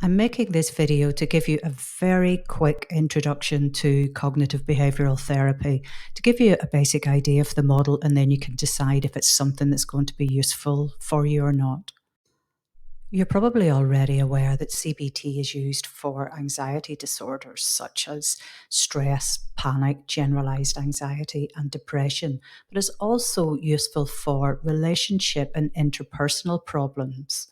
I'm making this video to give you a very quick introduction to cognitive behavioral therapy, to give you a basic idea of the model, and then you can decide if it's something that's going to be useful for you or not. You're probably already aware that CBT is used for anxiety disorders such as stress, panic, generalized anxiety, and depression, but it's also useful for relationship and interpersonal problems.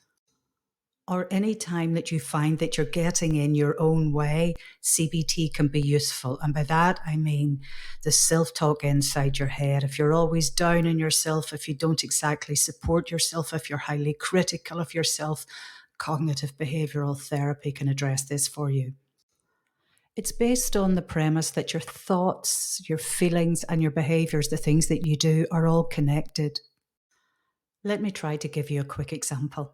Or any time that you find that you're getting in your own way, CBT can be useful. And by that, I mean the self-talk inside your head. If you're always down on yourself, if you don't exactly support yourself, if you're highly critical of yourself, cognitive behavioral therapy can address this for you. It's based on the premise that your thoughts, your feelings, and your behaviors, the things that you do, are all connected. Let me try to give you a quick example.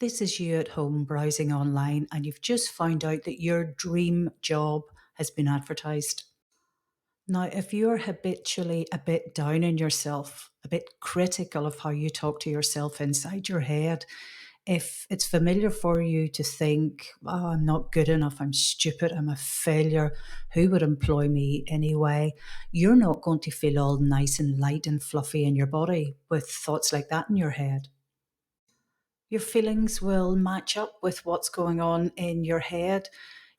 This is you at home browsing online and you've just found out that your dream job has been advertised. Now, if you're habitually a bit down on yourself, a bit critical of how you talk to yourself inside your head, if it's familiar for you to think, oh, I'm not good enough, I'm stupid, I'm a failure, who would employ me anyway? You're not going to feel all nice and light and fluffy in your body with thoughts like that in your head. Your feelings will match up with what's going on in your head.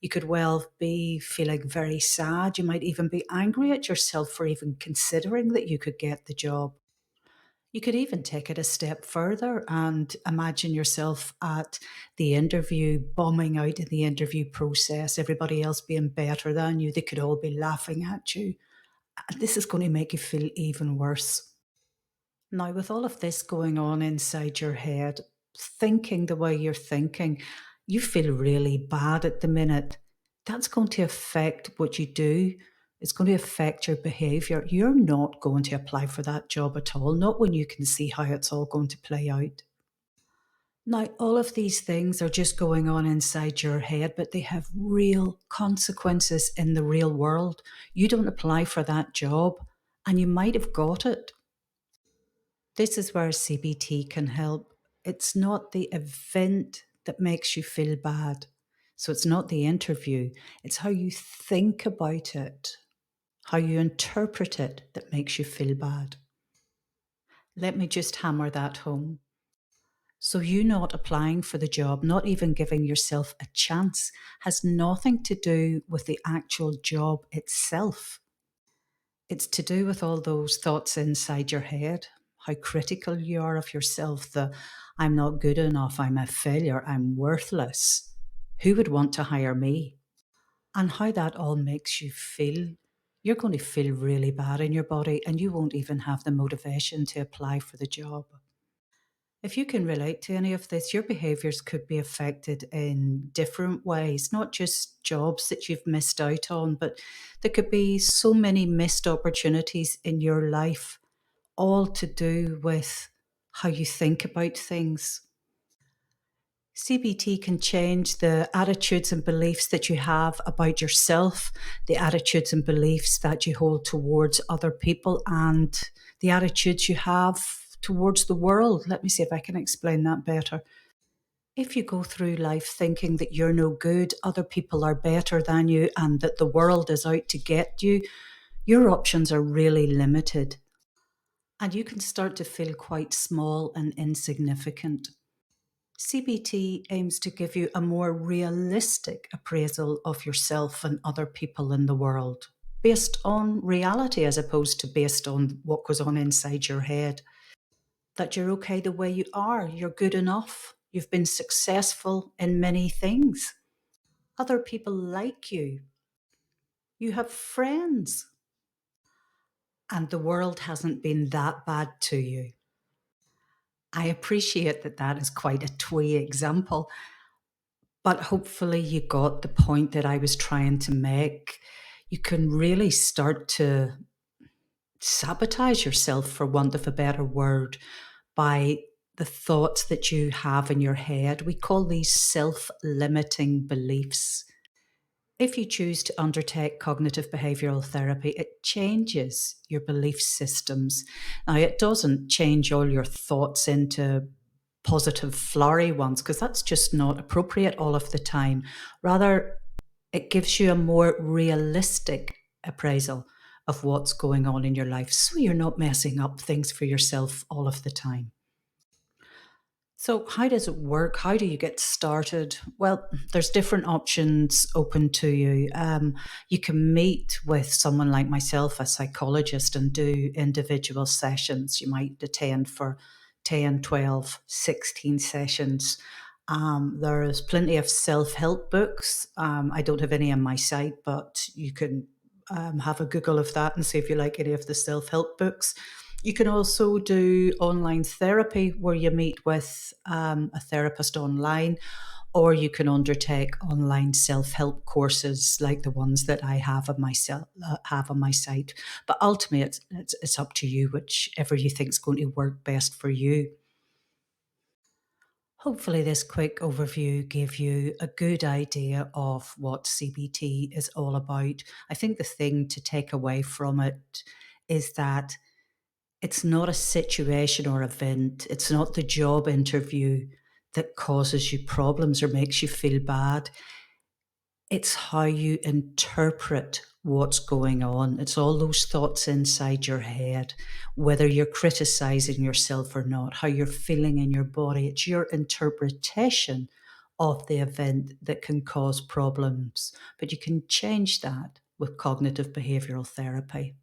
You could well be feeling very sad. You might even be angry at yourself for even considering that you could get the job. You could even take it a step further and imagine yourself at the interview, bombing out in the interview process, everybody else being better than you. They could all be laughing at you. And this is going to make you feel even worse. Now, with all of this going on inside your head, thinking the way you're thinking, you feel really bad at the minute. That's going to affect what you do. It's going to affect your behavior. You're not going to apply for that job at all, not when you can see how it's all going to play out. Now, all of these things are just going on inside your head, but they have real consequences in the real world. You don't apply for that job, and you might have got it. This is where CBT can help. It's not the event that makes you feel bad. So it's not the interview, it's how you think about it, how you interpret it that makes you feel bad. Let me just hammer that home. So you not applying for the job, not even giving yourself a chance, has nothing to do with the actual job itself. It's to do with all those thoughts inside your head, how critical you are of yourself, the I'm not good enough, I'm a failure, I'm worthless. Who would want to hire me? And how that all makes you feel. You're going to feel really bad in your body and you won't even have the motivation to apply for the job. If you can relate to any of this, your behaviours could be affected in different ways, not just jobs that you've missed out on, but there could be so many missed opportunities in your life, all to do with how you think about things. CBT can change the attitudes and beliefs that you have about yourself, the attitudes and beliefs that you hold towards other people, and the attitudes you have towards the world. Let me see if I can explain that better. If you go through life thinking that you're no good, other people are better than you, and that the world is out to get you, your options are really limited. And you can start to feel quite small and insignificant. CBT aims to give you a more realistic appraisal of yourself and other people in the world, based on reality as opposed to based on what goes on inside your head. That you're okay the way you are, you're good enough, you've been successful in many things. Other people like you, you have friends, and the world hasn't been that bad to you. I appreciate that that is quite a twee example, but hopefully you got the point that I was trying to make. You can really start to sabotage yourself, for want of a better word, by the thoughts that you have in your head. We call these self-limiting beliefs. If you choose to undertake cognitive behavioral therapy, it changes your belief systems. Now, it doesn't change all your thoughts into positive, flowery ones, because that's just not appropriate all of the time. Rather, it gives you a more realistic appraisal of what's going on in your life so you're not messing up things for yourself all of the time. So, how does it work? How do you get started? Well, there's different options open to you. You can meet with someone like myself, a psychologist, and do individual sessions. You might attend for 10, 12, 16 sessions. There is plenty of self help books. I don't have any on my site, but you can have a Google of that and see if you like any of the self help books. You can also do online therapy where you meet with a therapist online, or you can undertake online self-help courses like the ones that I have on my site. But ultimately, it's up to you, whichever you think is going to work best for you. Hopefully, this quick overview gave you a good idea of what CBT is all about. I think the thing to take away from it is that it's not a situation or event. It's not the job interview that causes you problems or makes you feel bad. It's how you interpret what's going on. It's all those thoughts inside your head, whether you're criticizing yourself or not, how you're feeling in your body. It's your interpretation of the event that can cause problems. But you can change that with cognitive behavioral therapy.